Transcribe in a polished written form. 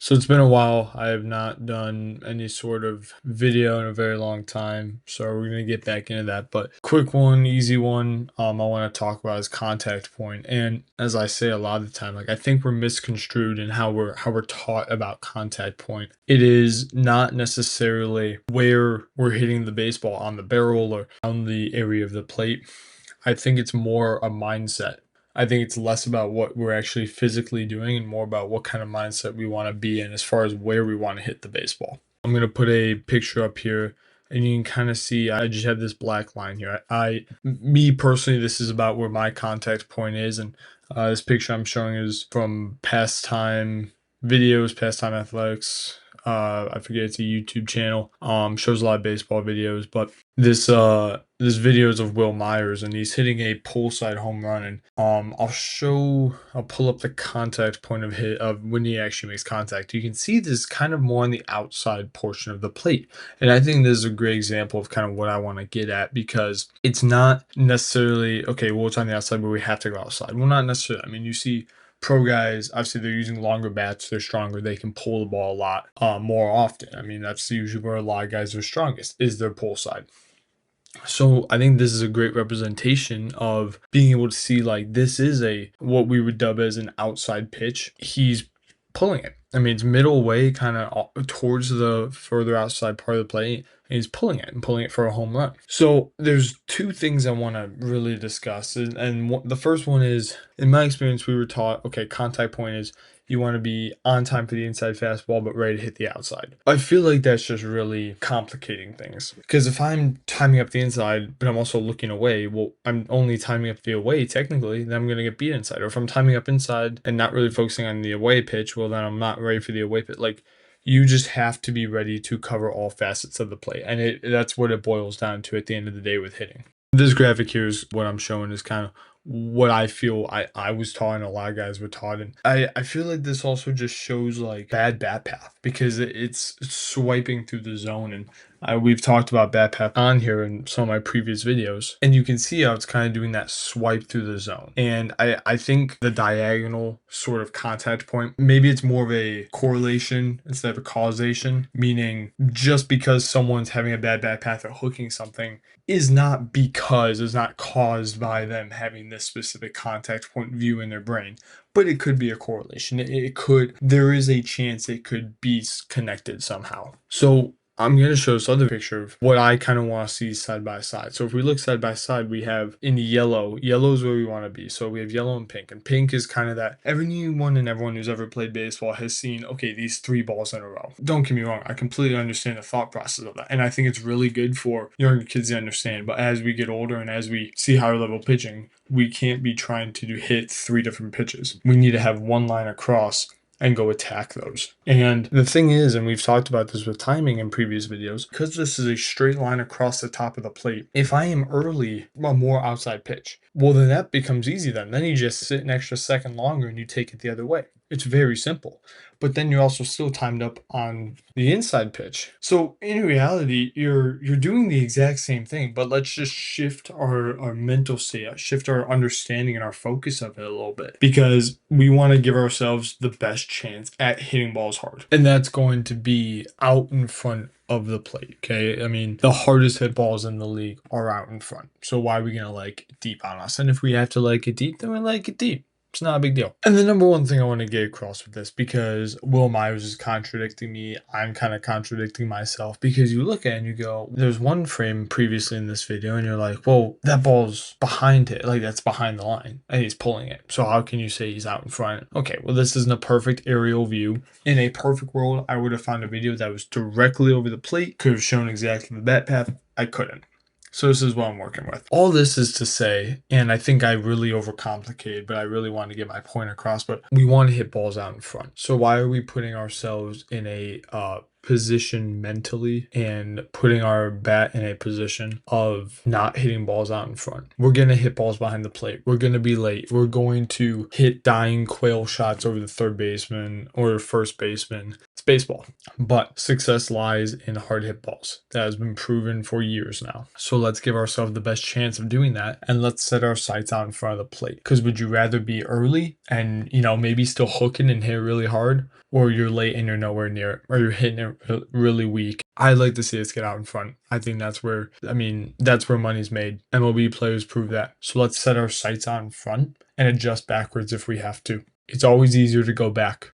So it's been a while. I have not done any sort of video in a very long time. So we're gonna get back into that. But quick one, easy one. I want to talk about is contact point. And as I say a lot of the time, like I think we're misconstrued in how we're taught about contact point. It is not necessarily where we're hitting the baseball on the barrel or on the area of the plate. I think it's more a mindset. I think it's less about what we're actually physically doing and more about what kind of mindset we want to be in as far as where we want to hit the baseball. I'm going to put a picture up here and you can kind of see I just have this black line here. Me personally, this is about where my contact point is. And this picture I'm showing is from pastime videos, pastime athletics. I forget, it's a YouTube channel. Shows a lot of baseball videos, but this video is of Will Myers and he's hitting a pull side home run. And I'll pull up the contact point of hit of when he actually makes contact. You can see this kind of more on the outside portion of the plate. And I think this is a great example of kind of what I want to get at, because it's not necessarily okay, well, it's on the outside, but we have to go outside. Well, not necessarily. I mean, you see pro guys, obviously they're using longer bats, they're stronger, they can pull the ball a lot more often. I mean, that's usually where a lot of guys are strongest, is their pull side. So I think this is a great representation of being able to see, like, this is a what we would dub as an outside pitch. He's pulling it. I mean, it's middle way, kind of towards the further outside part of the plate, and he's pulling it and pulling it for a home run. So there's two things I want to really discuss, and the first one is, in my experience, we were taught, okay, contact point is you want to be on time for the inside fastball, but ready to hit the outside. I feel like that's just really complicating things. Because if I'm timing up the inside, but I'm also looking away, well, I'm only timing up the away technically, then I'm going to get beat inside. Or if I'm timing up inside and not really focusing on the away pitch, well, then I'm not ready for the away pitch. Like, you just have to be ready to cover all facets of the play. And that's what it boils down to at the end of the day with hitting. This graphic here is what I'm showing is kind of what I feel I was taught and a lot of guys were taught. And I feel like this also just shows like bad bat path, because it's swiping through the zone. And we've talked about bat path on here in some of my previous videos. And you can see how it's kind of doing that swipe through the zone. And I think the diagonal sort of contact point, maybe it's more of a correlation instead of a causation, meaning just because someone's having a bad bat path or hooking something is not caused by them having this specific contact point view in their brain, but it could be a correlation. There is a chance it could be connected somehow. So I'm going to show this other picture of what I kind of want to see side by side. So if we look side by side, we have in yellow is where we want to be. So we have yellow and pink is kind of that everyone who's ever played baseball has seen, okay, these three balls in a row. Don't get me wrong, I completely understand the thought process of that. And I think it's really good for younger kids to understand. But as we get older and as we see higher level pitching, we can't be trying to hit three different pitches. We need to have one line across and go attack those. And the thing is, and we've talked about this with timing in previous videos, because this is a straight line across the top of the plate, if I am early, a more outside pitch, well, then that becomes easy then. Then you just sit an extra second longer and you take it the other way. It's very simple. But then you're also still timed up on the inside pitch. So in reality, you're doing the exact same thing, but let's just shift our mental state, shift our understanding and our focus of it a little bit, because we want to give ourselves the best chance at hitting balls hard. And that's going to be out in front of the plate. Okay. I mean, the hardest hit balls in the league are out in front. So why are we going to like it deep on us? And if we have to like it deep, then we like it deep. It's not a big deal. And the number one thing I want to get across with this, because Will Myers is contradicting me, I'm kind of contradicting myself, because you look at it and you go, there's one frame previously in this video and you're like, well, that ball's behind it. Like, that's behind the line and he's pulling it. So how can you say he's out in front? Okay, well, this isn't a perfect aerial view. In a perfect world, I would have found a video that was directly over the plate, could have shown exactly the bat path. I couldn't. So this is what I'm working with. All this is to say, and I think I really overcomplicated, but I really want to get my point across, but we want to hit balls out in front. So why are we putting ourselves in a position mentally and putting our bat in a position of not hitting balls out in front. We're going to hit balls behind the plate. We're going to be late. We're going to hit dying quail shots over the third baseman or first baseman. It's baseball. But success lies in hard hit balls. That has been proven for years now. So let's give ourselves the best chance of doing that, and let's set our sights out in front of the plate. Because would you rather be early and, maybe still hooking and hit really hard, or you're late and you're nowhere near it, or you're hitting it really weak? I'd like to see us get out in front. I think that's where money's made. MLB players prove that. So let's set our sights out in front and adjust backwards if we have to. It's always easier to go back.